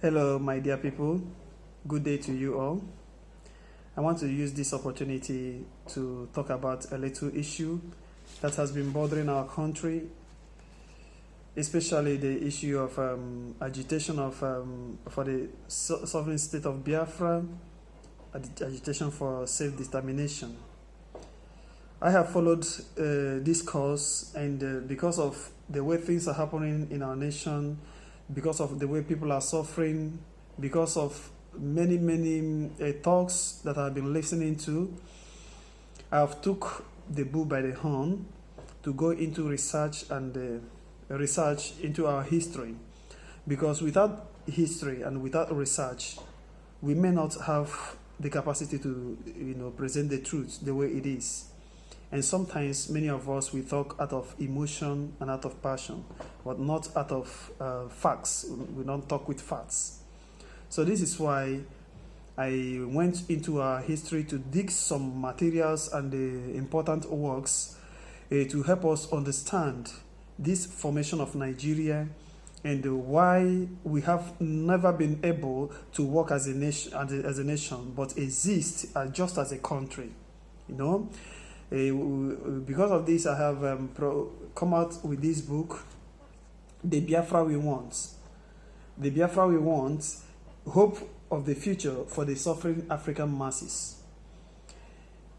Hello, my dear people. Good day to you all. I want to use this opportunity to talk about a little issue that has been bothering our country, especially the issue of agitation for the sovereign state of Biafra, agitation for self-determination. I have followed this cause, and because of the way things are happening in our nation, because of the way people are suffering, because of many talks that I've been listening to, I've took the bull by the horn to go into research and research into our history, because without history and without research, we may not have the capacity to present the truth the way it is. And sometimes many of us, we talk out of emotion and out of passion, but not out of facts. We don't talk with facts. So this is why I went into our history to dig some materials and important works to help us understand this formation of Nigeria and why we have never been able to work as a nation, but exist just as a country. Because of this, I have come out with this book, The Biafra We Want. The Biafra We Want, Hope of the Future for the Suffering African Masses.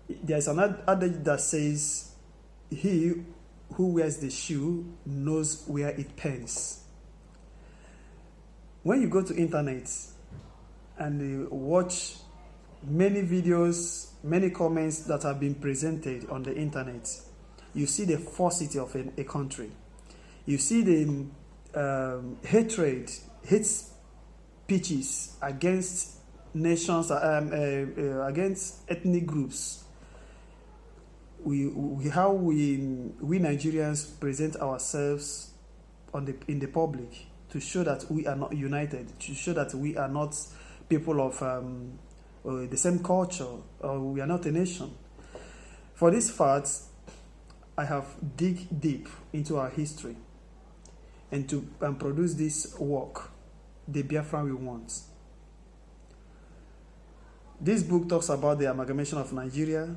There is an adage that says, he who wears the shoe knows where it pains. When you go to internet and watch many videos, many comments that have been presented on the internet, you see the falsity of a country. You see the hate speeches against nations, against ethnic groups. How we Nigerians present ourselves in the public to show that we are not united, to show that we are not people of the same culture, or we are not a nation. For this fact, I have dig deep into our history and to produce this work, The Biafran We Want. This book talks about the amalgamation of Nigeria,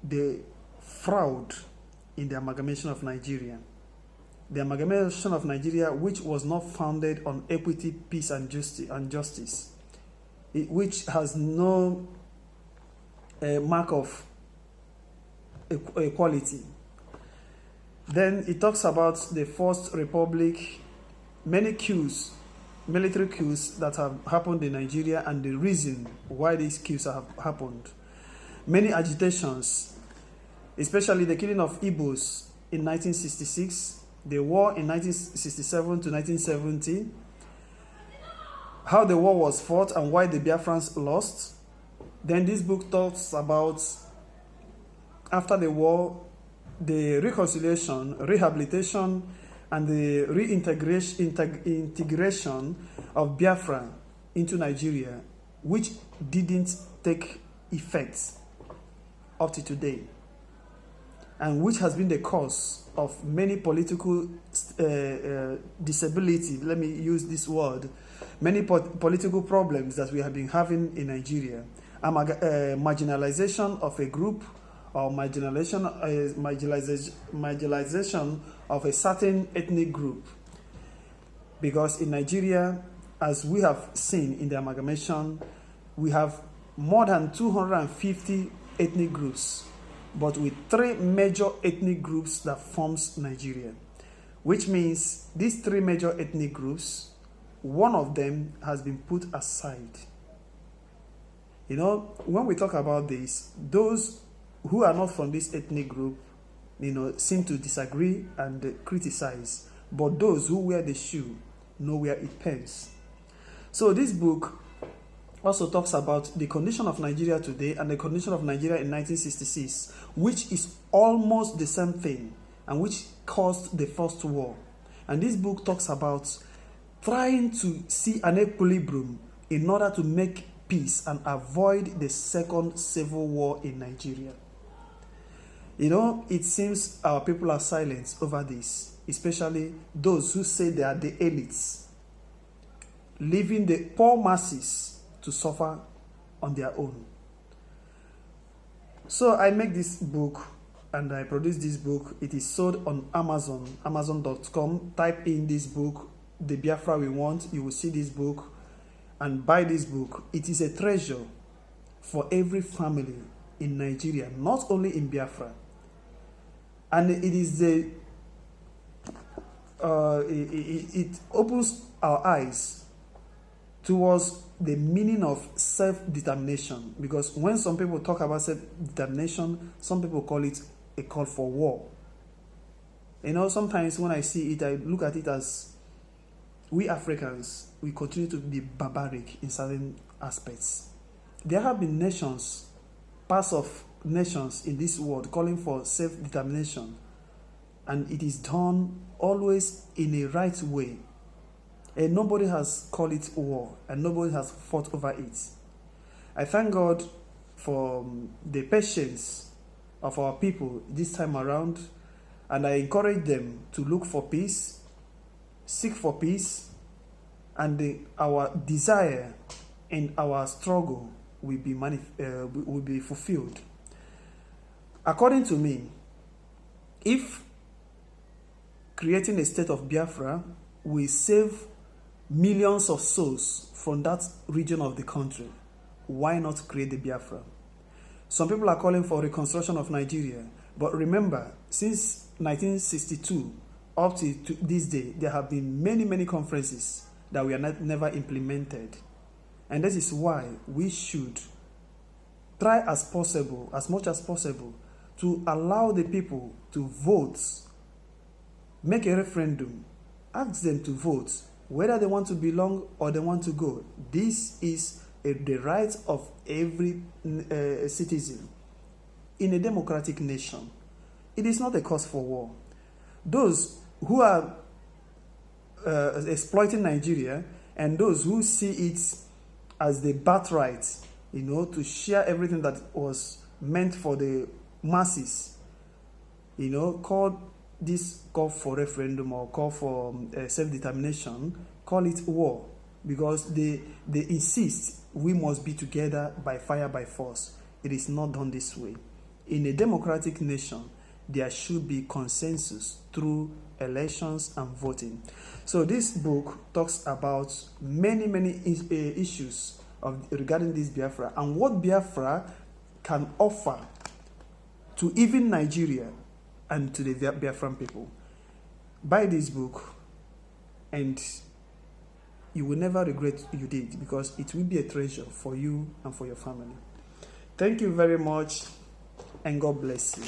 the fraud in the amalgamation of Nigeria. The amalgamation of Nigeria, which was not founded on equity, peace, and justice, which has no mark of equality. Then it talks about the First Republic, many coups, military coups that have happened in Nigeria and the reason why these coups have happened. Many agitations, especially the killing of Igbos in 1966, the war in 1967 to 1970, how the war was fought and why the Biafrans lost. Then this book talks about, after the war, the reconciliation, rehabilitation, and the integration of Biafra into Nigeria, which didn't take effect up to today, and which has been the cause of many political disability, let me use this word, many political problems that we have been having in Nigeria. Marginalization of a group, or marginalization of a certain ethnic group. Because in Nigeria, as we have seen in the amalgamation, we have more than 250 ethnic groups, but with 3 major ethnic groups that forms Nigeria. Which means these 3 major ethnic groups, one of them has been put aside. When we talk about this, those who are not from this ethnic group, seem to disagree and criticize. But those who wear the shoe know where it pains. So this book also talks about the condition of Nigeria today and the condition of Nigeria in 1966, which is almost the same thing and which caused the First War. And this book talks about trying to see an equilibrium in order to make peace and avoid the second civil war in Nigeria. It seems our people are silent over this, especially those who say they are the elites. leaving the poor masses to suffer on their own. So I make this book and I produce this book. It is sold on Amazon, amazon.com. Type in this book, The Biafra We Want. You will see this book and buy this book. It is a treasure for every family in Nigeria, not only in Biafra. And it is it opens our eyes towards the meaning of self-determination. Because when some people talk about self-determination, some people call it a call for war. You know, sometimes when I see it, I look at it as we Africans, we continue to be barbaric in certain aspects. There have been nations, parts of nations in this world calling for self-determination, and it is done always in a right way. And nobody has called it war, and nobody has fought over it. I thank God for the patience of our people this time around, and I encourage them to look for peace, seek for peace, and our desire and our struggle will be fulfilled. According to me, if creating a state of Biafra will save millions of souls from that region of the country, why not create the Biafra? Some people are calling for reconstruction of Nigeria, but remember, since 1962 up to this day, there have been many conferences that we are never implemented. And this is why we should try as much as possible, to allow the people to vote, make a referendum, ask them to vote, whether they want to belong or they want to go. This is the right of every citizen in a democratic nation. It is not a cause for war. Those who are exploiting Nigeria and those who see it as the birthright, you know, to share everything that was meant for the masses, you know, call for referendum or call for self-determination, call it war, because they insist we must be together by fire, by force. It is not done this way. In a democratic nation, there should be consensus through elections and voting. So this book talks about many issues regarding this Biafra and what Biafra can offer to even Nigeria and to the Biafran people. Buy this book and you will never regret you did, because it will be a treasure for you and for your family. Thank you very much, and God bless you.